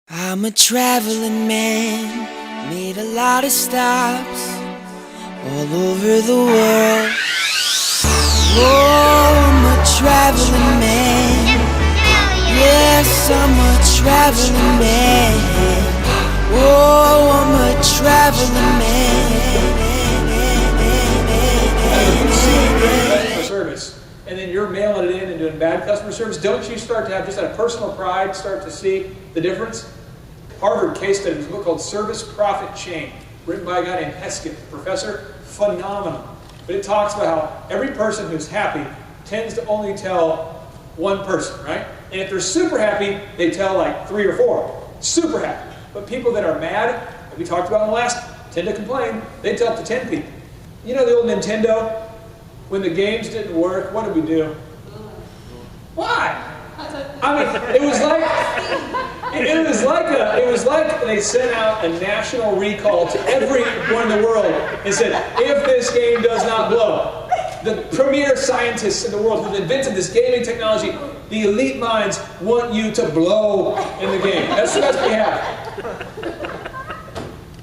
I'm a traveling man, made a lot of stops all over the world. Oh, I'm a traveling man. Yes, I'm a traveling man. Oh, I'm a traveling man. Customer service, and then you're mailing it in and doing bad customer service. Don't you start to have just out of personal pride start to see the difference? Harvard case study, there's a book called Service Profit Chain, written by a guy named Heskett, professor, phenomenal. But it talks about how every person who's happy tends to only tell one person, right? And if they're super happy, they tell like 3 or 4. Super happy. But people that are mad, like we talked about in the last, tend to complain. They tell it to 10 people. You know the old Nintendo? When the games didn't work, what did we do? Why? I mean, it was like they sent out a national recall to everyone in the world and said, if this game does not blow, the premier scientists in the world who've invented this gaming technology, the elite minds want you to blow in the game. That's what we have.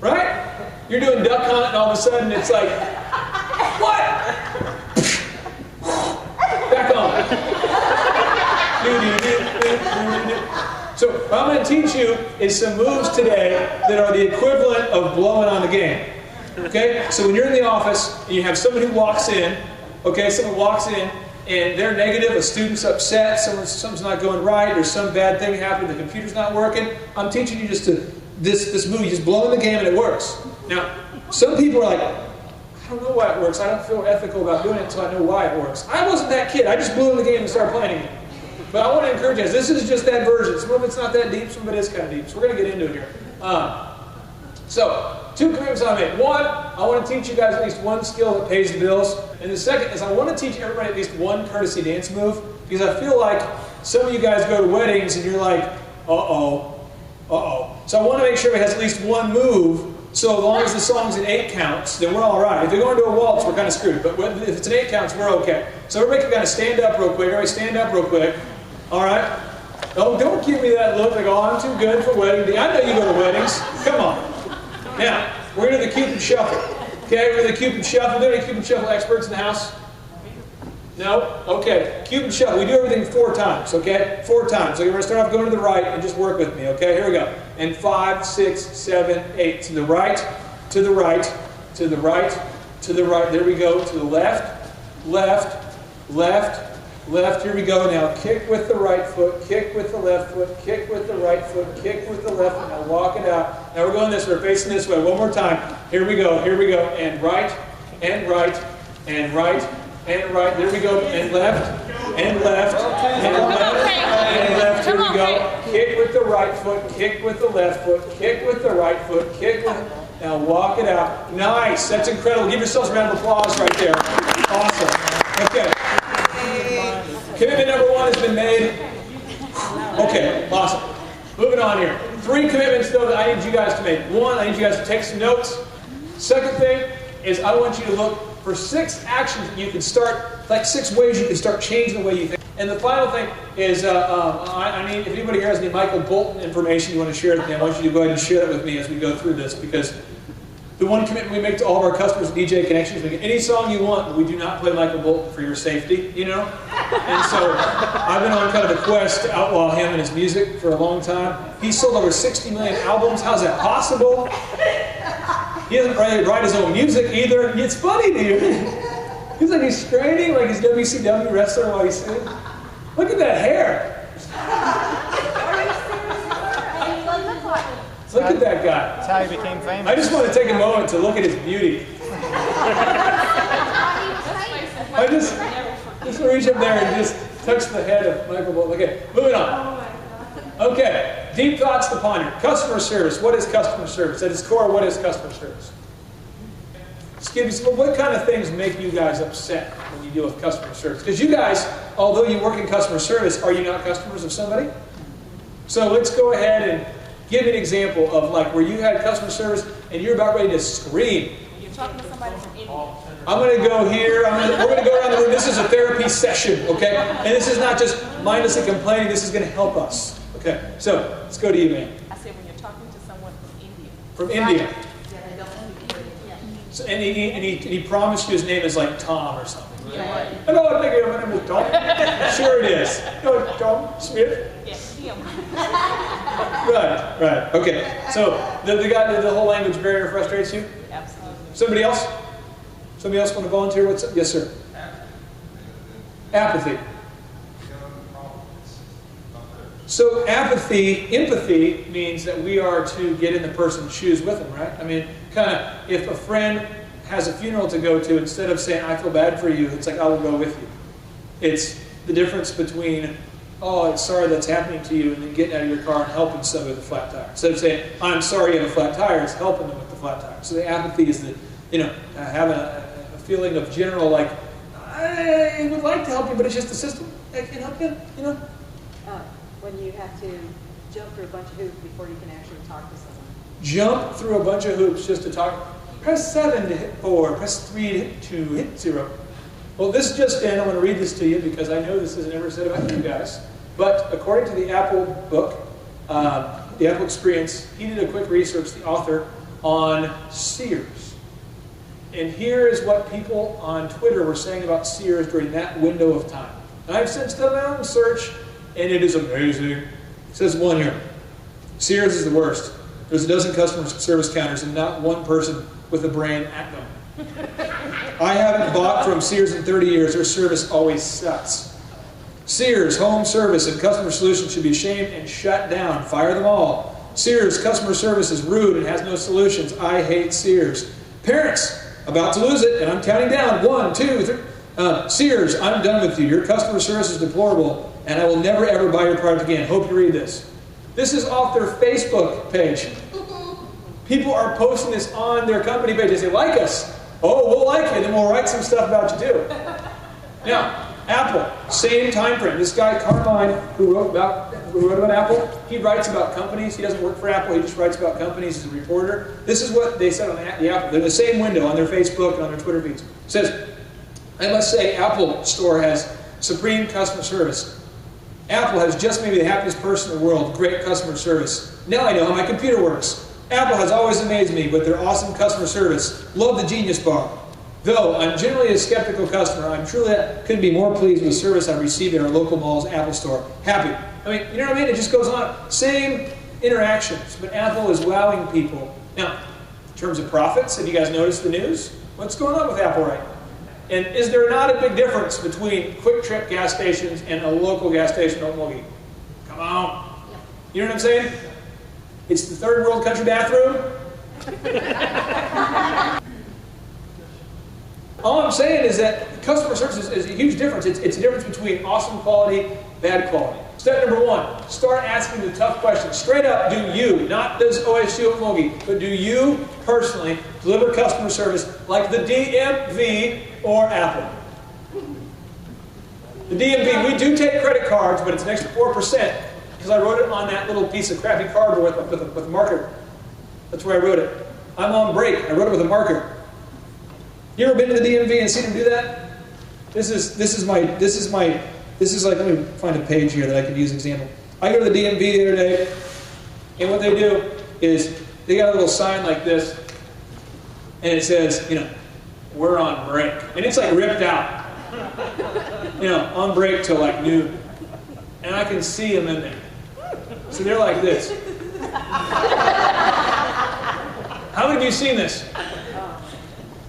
Right? You're doing duck hunt and all of a sudden it's like, what? Back on. So what I'm going to teach you is some moves today that are the equivalent of blowing on the game. Okay? So when you're in the office and you have someone who walks in, okay, someone walks in and they're negative, a student's upset, something's not going right, there's some bad thing happening, the computer's not working, I'm teaching you just this move, you just blow in the game and it works. Now, some people are like, I don't know why it works, I don't feel ethical about doing it until I know why it works. I wasn't that kid, I just blew in the game and started playing it. But I want to encourage you guys, this is just that version. Some of it's not that deep, some of it is kind of deep. So we're going to get into it here. So, 2 commitments I made. 1, I want to teach you guys at least one skill that pays the bills. And the second is I want to teach everybody at least one courtesy dance move. Because I feel like some of you guys go to weddings and you're like, uh-oh. So I want to make sure everybody has at least one move. So as long as the song's in 8 counts, then we're all right. If they're going to a waltz, we're kind of screwed. But if it's in 8 counts, we're okay. So everybody can kind of stand up real quick. Everybody stand up real quick. All right? Oh, don't give me that look like, oh, I'm too good for wedding. I know you go to weddings. Come on. Now, we're going to do the Cupid Shuffle. Okay, we're going to do the Cupid Shuffle. Are there any Cupid Shuffle experts in the house? No? Okay. Cupid Shuffle. We do everything 4 times, okay? 4 times. So you're going to start off going to the right and just work with me, okay? Here we go. And 5, 6, 7, 8. To the right, to the right, to the right, to the right. There we go. To the left, left, left, left. Here we go. Now kick with the right foot, kick with the left foot, kick with the right foot, kick with the left foot. Now walk it out. Now we're going this way. We're facing this way. One more time. Here we go. Here we go. And right, and right, and right, and right. There we go. And left, and left, and left, and left. Here we go. Kick with the right foot, kick with the left foot, kick with the right foot, kick with... Now walk it out. Nice. That's incredible. Give yourselves a round of applause right there. Awesome. Okay. Commitment number 1 has been made. Okay, awesome. Moving on here. 3 commitments, though, that I need you guys to make. 1, I need you guys to take some notes. Second thing is I want you to look for 6 actions that you can start, like 6 ways you can start changing the way you think. And the final thing is, I need, if anybody here has any Michael Bolton information you want to share with me, I want you to go ahead and share that with me as we go through this, because the one commitment we make to all of our customers at DJ Connections, we get any song you want, but we do not play Michael Bolton for your safety, you know? And so I've been on kind of a quest to outlaw him and his music for a long time. He's sold over 60 million albums. How's that possible? He doesn't write his own music either. It's funny to you. He's like he's straining like he's WCW wrestler while he's singing. Look at that hair. Look at that guy. That's how he became famous. I just want to take a moment to look at his beauty. I just reach up there and just touch the head of Michael Bolton. Okay, moving on. Okay, deep thoughts to ponder. Customer service. What is customer service? At its core, what is customer service? Just give me some, what kind of things make you guys upset when you deal with customer service? Because you guys, although you work in customer service, are you not customers of somebody? So let's go ahead and give me an example of like where you had customer service and you're about ready to scream. You're talking to somebody from India. I'm going to go here. We're going to go around the room. This is a therapy session, okay? And this is not just mindlessly complaining. This is going to help us. Okay, so let's go to you, man. I said, when From India. So, and he promised you his name is like Tom or something. Hello, thank you. My name is Tom. Sure it is. No, Tom Smith. Right. Okay. So the whole language barrier frustrates you? Absolutely. Somebody else? Somebody else want to volunteer? What's up? Yes, sir. Apathy. So empathy means that we are to get in the person's shoes with them, right? I mean, kind of, if a friend has a funeral to go to, instead of saying, I feel bad for you, it's like, I will go with you. It's the difference between, oh, it's sorry that's happening to you, and then getting out of your car and helping somebody with a flat tire. Instead of saying, I'm sorry you have a flat tire, it's helping them with the flat tire. So the apathy is the, having a feeling of general, like, I would like to help you, but it's just the system. I can't help you, When you have to jump through a bunch of hoops before you can actually talk to someone. Jump through a bunch of hoops just to talk. Press 7 to hit 4, press 3 to hit 2, hit 0. Well, this just in, I'm going to read this to you because I know this isn't ever said about you guys. But according to the Apple book, the Apple Experience, he did a quick research, the author, on Sears. And here is what people on Twitter were saying about Sears during that window of time. And I've since done my own search, and it is amazing. It says one here. Sears is the worst. There's a dozen customer service counters and not one person with a brain at them. I haven't bought from Sears in 30 years. Their service always sucks. Sears, home service and customer solutions should be shamed and shut down. Fire them all. Sears, customer service is rude and has no solutions. I hate Sears. Parents, about to lose it, and I'm counting down. 1, 2, 3. Sears, I'm done with you. Your customer service is deplorable, and I will never ever buy your product again. Hope you read this. This is off their Facebook page. People are posting this on their company page. They say, like us. Oh, we'll like you, then we'll write some stuff about you too. Now, Apple, same time frame. This guy, Carmine, who wrote about Apple, he writes about companies. He doesn't work for Apple, he just writes about companies as a reporter. This is what they said on the Apple. They're in the same window on their Facebook and on their Twitter feeds. It says, I must say, Apple Store has supreme customer service. Apple has just maybe the happiest person in the world, great customer service. Now I know how my computer works. Apple has always amazed me with their awesome customer service. Love the Genius Bar. Though I'm generally a skeptical customer, I'm truly couldn't be more pleased with the service I've received at our local mall's Apple Store. Happy. I mean, you know what I mean? It just goes on. Same interactions, but Apple is wowing people. Now, in terms of profits, have you guys noticed the news? What's going on with Apple right now? And is there not a big difference between Quick Trip gas stations and a local gas station in Oklahoma? Come on. You know what I'm saying? It's the third world country bathroom. All I'm saying is that customer service is a huge difference. It's a difference between awesome quality, bad quality. Step number 1, start asking the tough questions. Straight up, do you, not does OSU at Mogi, but do you personally deliver customer service like the DMV or Apple? The DMV, we do take credit cards, but it's an extra 4% because I wrote it on that little piece of crappy cardboard with a marker. That's where I wrote it. I'm on break. I wrote it with a marker. You ever been to the DMV and seen them do that? This is like, let me find a page here that I could use as an example. I go to the DMV the other day, and what they do is they got a little sign like this, and it says, we're on break. And it's like ripped out. On break till like noon. And I can see them in there. So they're like this. How many of you seen this?